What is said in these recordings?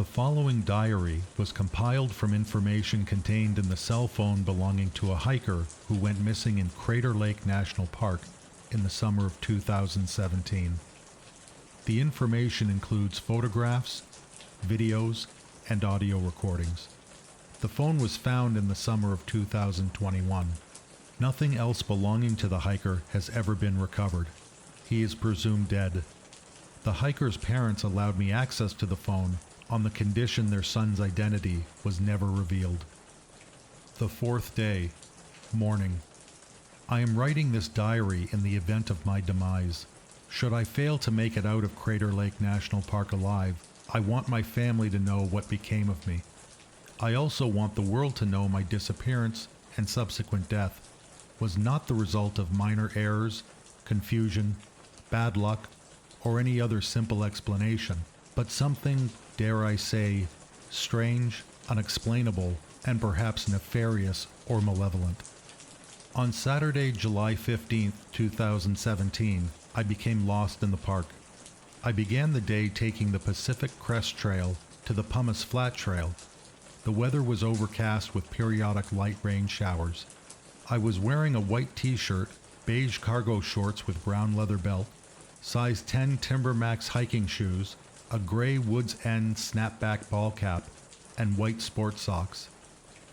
The following diary was compiled from information contained in the cell phone belonging to a hiker who went missing in Crater Lake National Park in the summer of 2017. The information includes photographs, videos, and audio recordings. The phone was found in the summer of 2021. Nothing else belonging to the hiker has ever been recovered. He is presumed dead. The hiker's parents allowed me access to the phone on the condition their son's identity was never revealed. The fourth day, morning. I am writing this diary in the event of my demise. Should I fail to make it out of Crater Lake National Park alive, I want my family to know what became of me. I also want the world to know my disappearance and subsequent death was not the result of minor errors, confusion, bad luck, or any other simple explanation, but something, dare I say, strange, unexplainable, and perhaps nefarious or malevolent. On Saturday, July 15, 2017, I became lost in the park. I began the day taking the Pacific Crest Trail to the Pumice Flat Trail. The weather was overcast with periodic light rain showers. I was wearing a white t-shirt, beige cargo shorts with brown leather belt, size 10 Timbermax hiking shoes, a gray Woods End snapback ball cap, and white sports socks.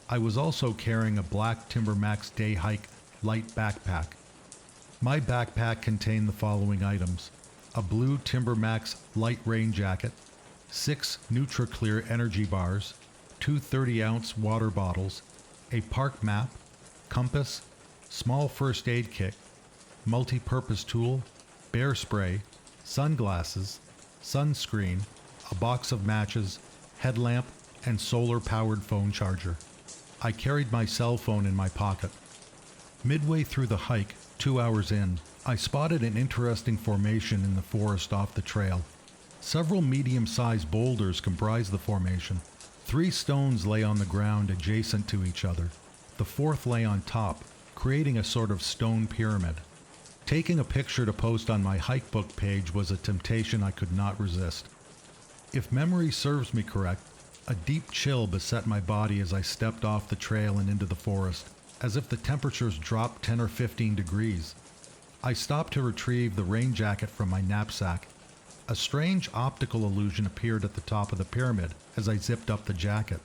I was also carrying a black Timbermax day hike light backpack. My backpack contained the following items: a blue Timbermax light rain jacket, 6 NutriClear energy bars, 2 30-ounce water bottles, a park map, compass, small first aid kit, multi-purpose tool, bear spray, sunglasses, sunscreen, a box of matches, headlamp, and solar-powered phone charger. I carried my cell phone in my pocket. Midway through the hike, 2 hours in, I spotted an interesting formation in the forest off the trail. Several medium-sized boulders comprise the formation. 3 stones lay on the ground adjacent to each other. The 4th lay on top, creating a sort of stone pyramid. Taking a picture to post on my hikebook page was a temptation I could not resist. If memory serves me correct, a deep chill beset my body as I stepped off the trail and into the forest, as if the temperatures dropped 10 or 15 degrees. I stopped to retrieve the rain jacket from my knapsack. A strange optical illusion appeared at the top of the pyramid as I zipped up the jacket.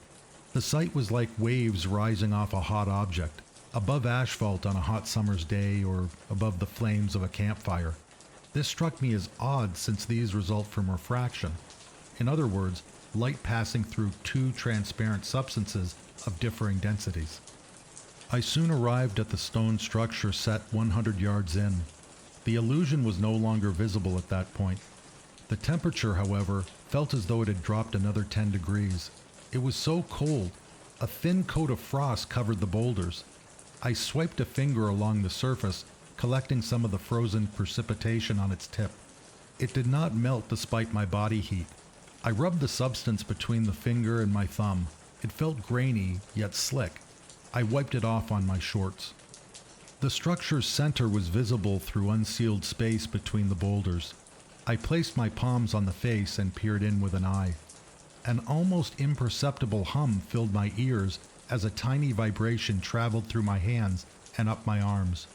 The sight was like waves rising off a hot object, above asphalt on a hot summer's day or above the flames of a campfire. This struck me as odd since these result from refraction. In other words, light passing through 2 transparent substances of differing densities. I soon arrived at the stone structure set 100 yards in. The illusion was no longer visible at that point. The temperature, however, felt as though it had dropped another 10 degrees. It was so cold, a thin coat of frost covered the boulders. I swiped a finger along the surface, collecting some of the frozen precipitation on its tip. It did not melt despite my body heat. I rubbed the substance between the finger and my thumb. It felt grainy, yet slick. I wiped it off on my shorts. The structure's center was visible through unsealed space between the boulders. I placed my palms on the face and peered in with an eye. An almost imperceptible hum filled my ears as a tiny vibration traveled through my hands and up my arms.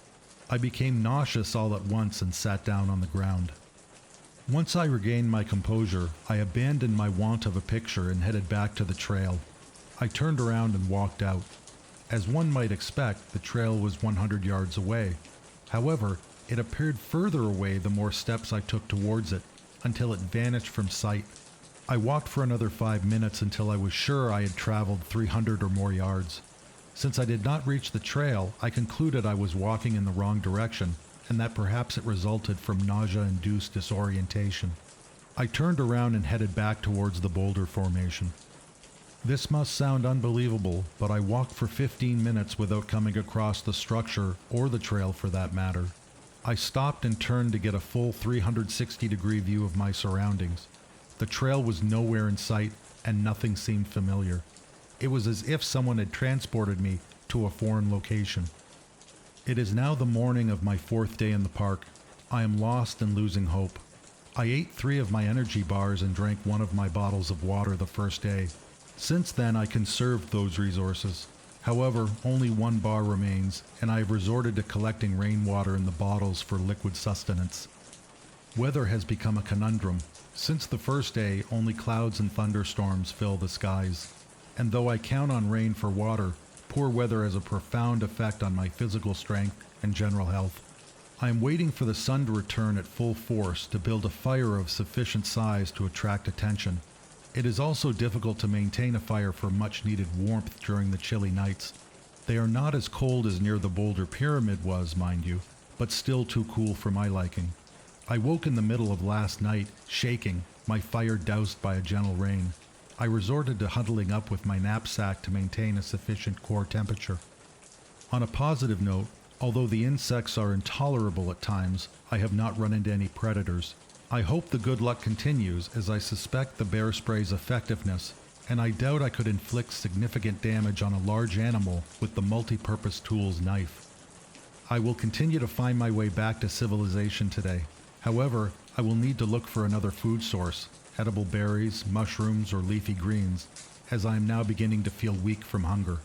I became nauseous all at once and sat down on the ground. Once I regained my composure, I abandoned my want of a picture and headed back to the trail. I turned around and walked out. As one might expect, the trail was 100 yards away. However, it appeared further away the more steps I took towards it, until it vanished from sight. I walked for another 5 minutes until I was sure I had traveled 300 or more yards. Since I did not reach the trail, I concluded I was walking in the wrong direction, and that perhaps it resulted from nausea-induced disorientation. I turned around and headed back towards the boulder formation. This must sound unbelievable, but I walked for 15 minutes without coming across the structure, or the trail for that matter. I stopped and turned to get a full 360-degree view of my surroundings. The trail was nowhere in sight, and nothing seemed familiar. It was as if someone had transported me to a foreign location. It is now the morning of my 4th day in the park. I am lost and losing hope. I ate 3 of my energy bars and drank 1 of my bottles of water the first day. Since then, I conserved those resources. However, only 1 bar remains, and I have resorted to collecting rainwater in the bottles for liquid sustenance. Weather has become a conundrum. Since the first day, only clouds and thunderstorms fill the skies. And though I count on rain for water, poor weather has a profound effect on my physical strength and general health. I am waiting for the sun to return at full force to build a fire of sufficient size to attract attention. It is also difficult to maintain a fire for much needed warmth during the chilly nights. They are not as cold as near the Boulder Pyramid was, mind you, but still too cool for my liking. I woke in the middle of last night, shaking, my fire doused by a gentle rain. I resorted to huddling up with my knapsack to maintain a sufficient core temperature. On a positive note, although the insects are intolerable at times, I have not run into any predators. I hope the good luck continues, as I suspect the bear spray's effectiveness, and I doubt I could inflict significant damage on a large animal with the multi-purpose tool's knife. I will continue to find my way back to civilization today. However, I will need to look for another food source, edible berries, mushrooms, or leafy greens, as I am now beginning to feel weak from hunger.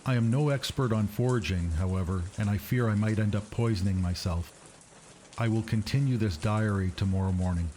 I am no expert on foraging, however, and I fear I might end up poisoning myself. I will continue this diary tomorrow morning.